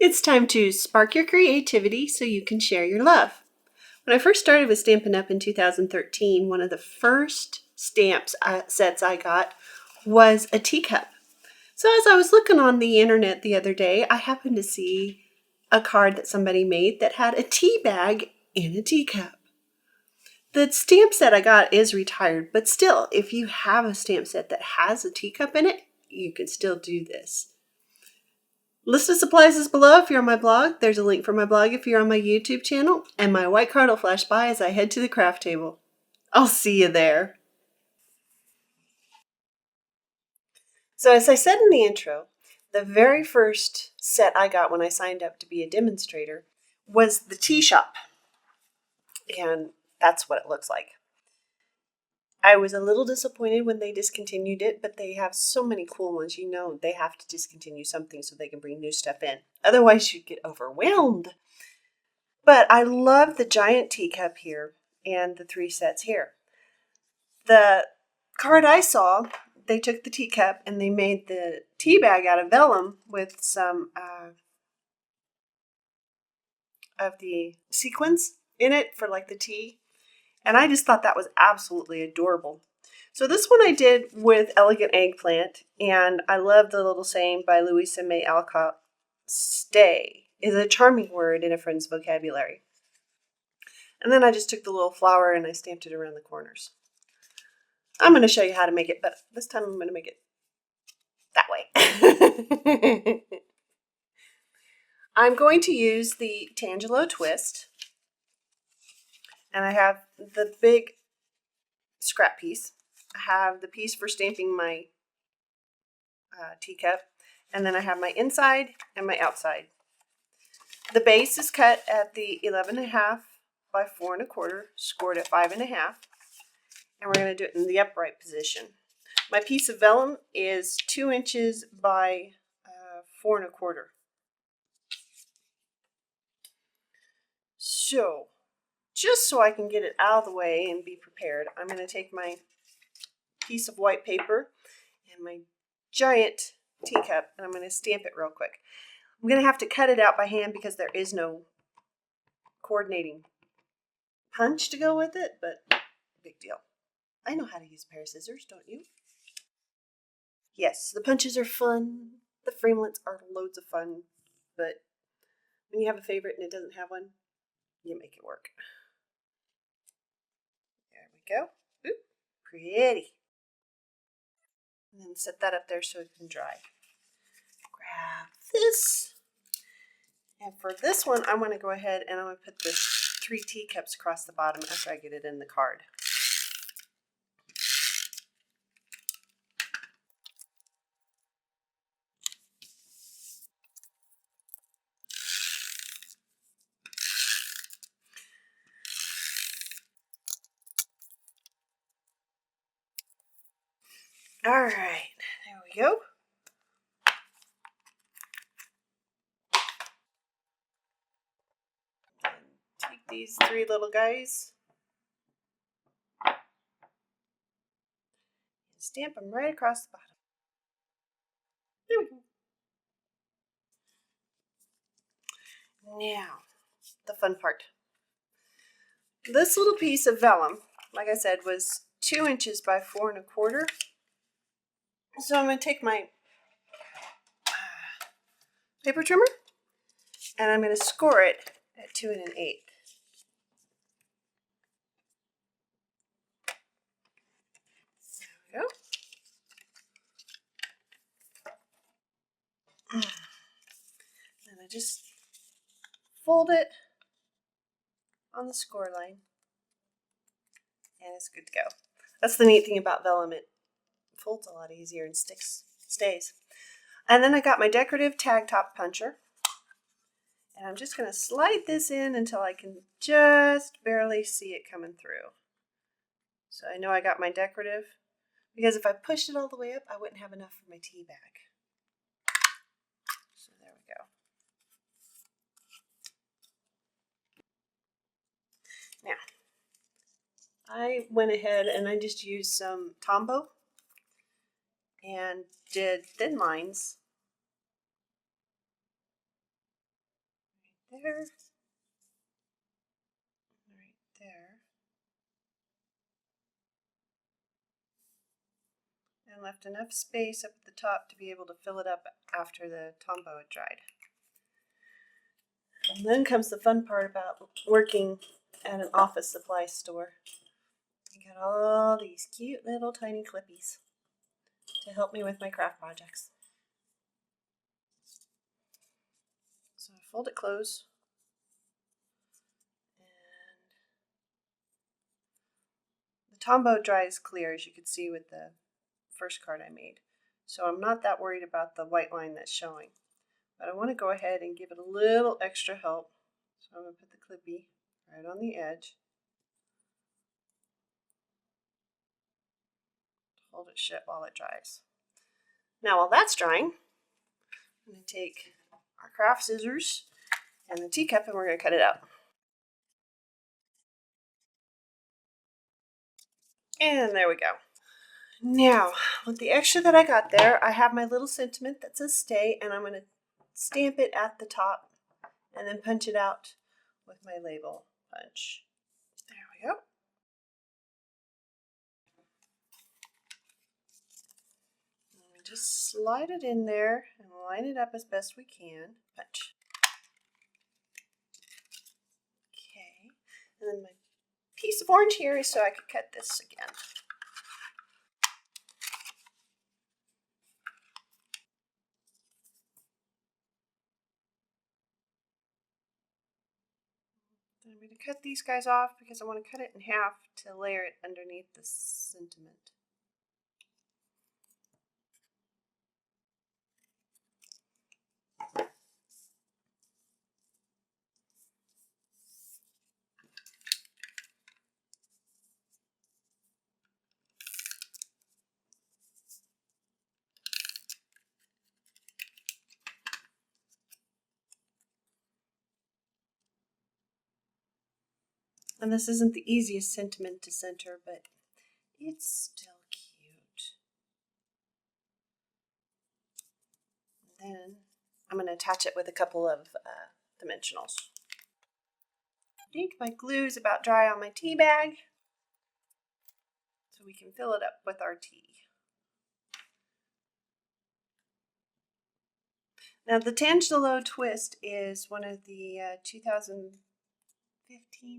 It's time to spark your creativity so you can share your love. When I first started with Stampin' Up! In 2013, one of the first sets I got was a teacup. So as I was looking on the internet the other day, I happened to see a card that somebody made that had a tea bag in a teacup. The stamp set I got is retired, but still, if you have a stamp set that has a teacup in it, you can still do this. List of supplies is below if you're on my blog. There's a link for my blog if you're on my YouTube channel, and my white card will flash by as I head to the craft table. I'll see you there. So as I said in the intro, the very first set I got when I signed up to be a demonstrator was the tea shop. And that's what it looks like. I was a little disappointed when they discontinued it, but they have so many cool ones. You know they have to discontinue something so they can bring new stuff in. Otherwise, you'd get overwhelmed. But I love the giant teacup here and the 3 sets here. The card I saw, they took the teacup and they made the tea bag out of vellum with some of the sequins in it for like the tea. And I just thought that was absolutely adorable. So this one I did with Elegant Eggplant, and I love the little saying by Louisa May Alcott, "Stay is a charming word in a friend's vocabulary." And then I just took the little flower and I stamped it around the corners. I'm going to show you how to make it, but this time I'm going to make it that way. I'm going to use the Tangelo twist. And I have the big scrap piece. I have the piece for stamping my teacup. And then I have my inside and my outside. The base is cut at the 11.5 by 4 1/4, scored at 5.5. And we're going to do it in the upright position. My piece of vellum is 2 inches by 4 1/4. So, just so I can get it out of the way and be prepared, I'm going to take my piece of white paper and my giant teacup, and I'm going to stamp it real quick. I'm going to have to cut it out by hand because there is no coordinating punch to go with it, but big deal. I know how to use a pair of scissors, don't you? Yes, the punches are fun. The framelits are loads of fun, but when you have a favorite and it doesn't have one, you make it work. There we go. Oop, pretty. And then set that up there so it can dry. Grab this. And for this one, I'm going to go ahead and I'm going to put the 3 teacups across the bottom after I get it in the card. All right, there we go. Take these 3 little guys, and stamp them right across the bottom. There we go. Now, the fun part. This little piece of vellum, like I said, was 2 inches by 4 1/4. So I'm going to take my paper trimmer and I'm going to score it at 2 1/8. There we go. And I just fold it on the score line and it's good to go. That's the neat thing about vellum. It folds a lot easier and stays. And then I got my decorative tag top puncher. And I'm just going to slide this in until I can just barely see it coming through. So I know I got my decorative, because if I pushed it all the way up, I wouldn't have enough for my tea bag. So there we go. Now, I went ahead and I just used some Tombow and did thin lines there, right there, and left enough space up at the top to be able to fill it up after the Tombow had dried. And then comes the fun part about working at an office supply store. I got all these cute little tiny clippies to help me with my craft projects. So I fold it close, and the Tombow dries clear, as you could see with the first card I made. So I'm not that worried about the white line that's showing. But I want to go ahead and give it a little extra help. So I'm going to put the clippy right on the edge. Hold it shut while it dries. Now while that's drying, I'm going to take our craft scissors and the teacup and we're going to cut it out. And there we go. Now, with the extra that I got there, I have my little sentiment that says stay, and I'm going to stamp it at the top and then punch it out with my label punch. There we go. And just slide it in there and line it up as best we can. Punch. Okay, and then my piece of orange here is so I could cut this again. I'm going to cut these guys off because I want to cut it in half to layer it underneath the sentiment. And this isn't the easiest sentiment to center, but it's still cute. And then I'm going to attach it with a couple of dimensionals. I think my glue is about dry on my tea bag, so we can fill it up with our tea. Now the Tangelo Twist is one of the 2015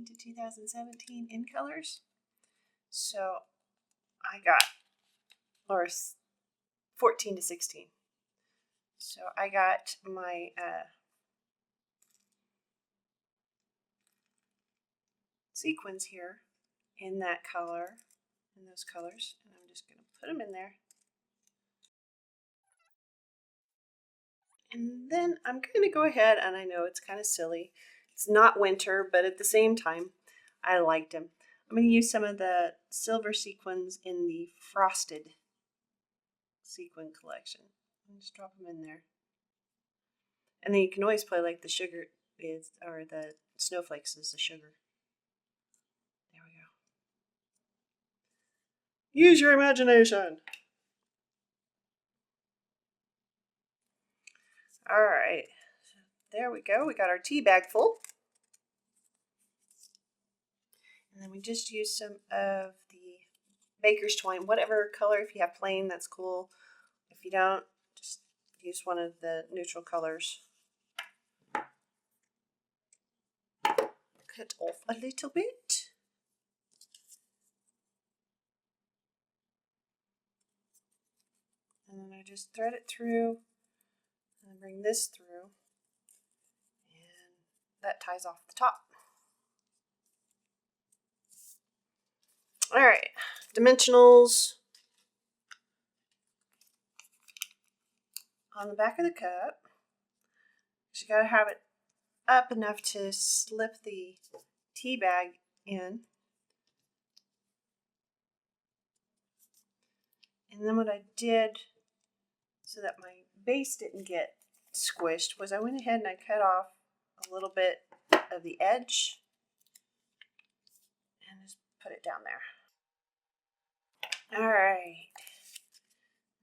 to 2017 in colors. So I got, or 14 to 16. So I got my sequins here in that color, in those colors, and I'm just going to put them in there. And then I'm going to go ahead, and I know it's kind of silly. It's not winter, but at the same time, I liked them. I'm going to use some of the silver sequins in the frosted sequin collection. And just drop them in there. And then you can always play like the sugar is, or the snowflakes is the sugar. There we go. Use your imagination. All right, there we go. We got our tea bag full. And then we just use some of the baker's twine, whatever color. If you have plain, that's cool. If you don't, just use one of the neutral colors. Cut off a little bit. And then I just thread it through and bring this through. And that ties off the top. All right, dimensionals on the back of the cup. You gotta have it up enough to slip the tea bag in. And then what I did so that my base didn't get squished was I went ahead and I cut off a little bit of the edge and just put it down there. All right.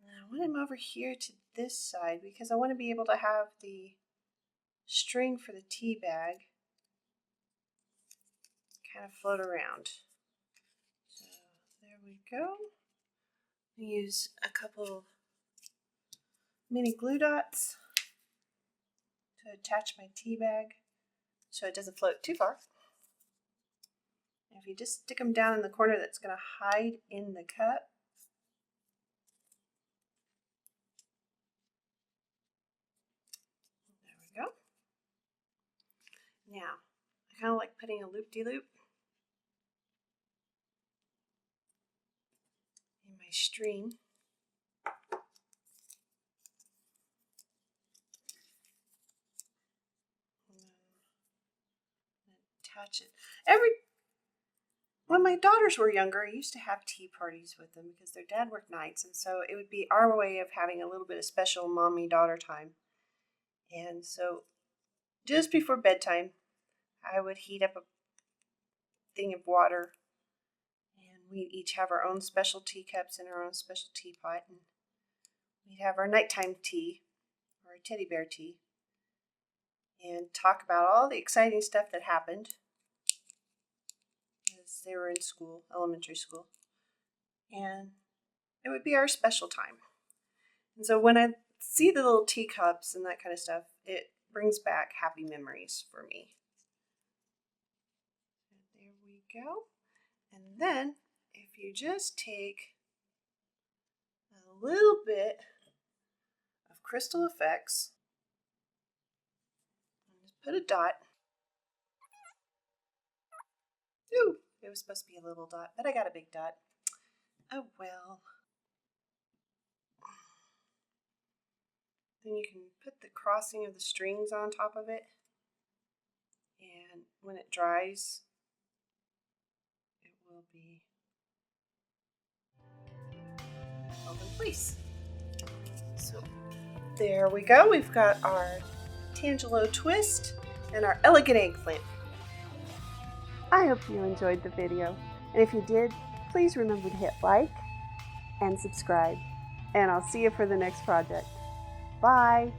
Now I want him over here to this side because I want to be able to have the string for the tea bag kind of float around. So there we go. Use a couple mini glue dots to attach my tea bag so it doesn't float too far. If you just stick them down in the corner that's going to hide in the cup, there we go. Now, I kind of like putting a loop-de-loop in my string. And attach it. When my daughters were younger, I used to have tea parties with them because their dad worked nights, and so it would be our way of having a little bit of special mommy-daughter time. And so just before bedtime, I would heat up a thing of water, and we'd each have our own special teacups and our own special teapot, and we'd have our nighttime tea, or a teddy bear tea, and talk about all the exciting stuff that happened as they were in school, elementary school. And it would be our special time. And so when I see the little teacups and that kind of stuff, it brings back happy memories for me. And there we go. And then if you just take a little bit of Crystal Effects and just put a dot. Ooh, it was supposed to be a little dot, but I got a big dot. Oh well. Then you can put the crossing of the strings on top of it, and when it dries, it will be held in place. So there we go. We've got our Tangelo twist and our elegant eggplant. I hope you enjoyed the video, and if you did, please remember to hit like and subscribe, and I'll see you for the next project. Bye!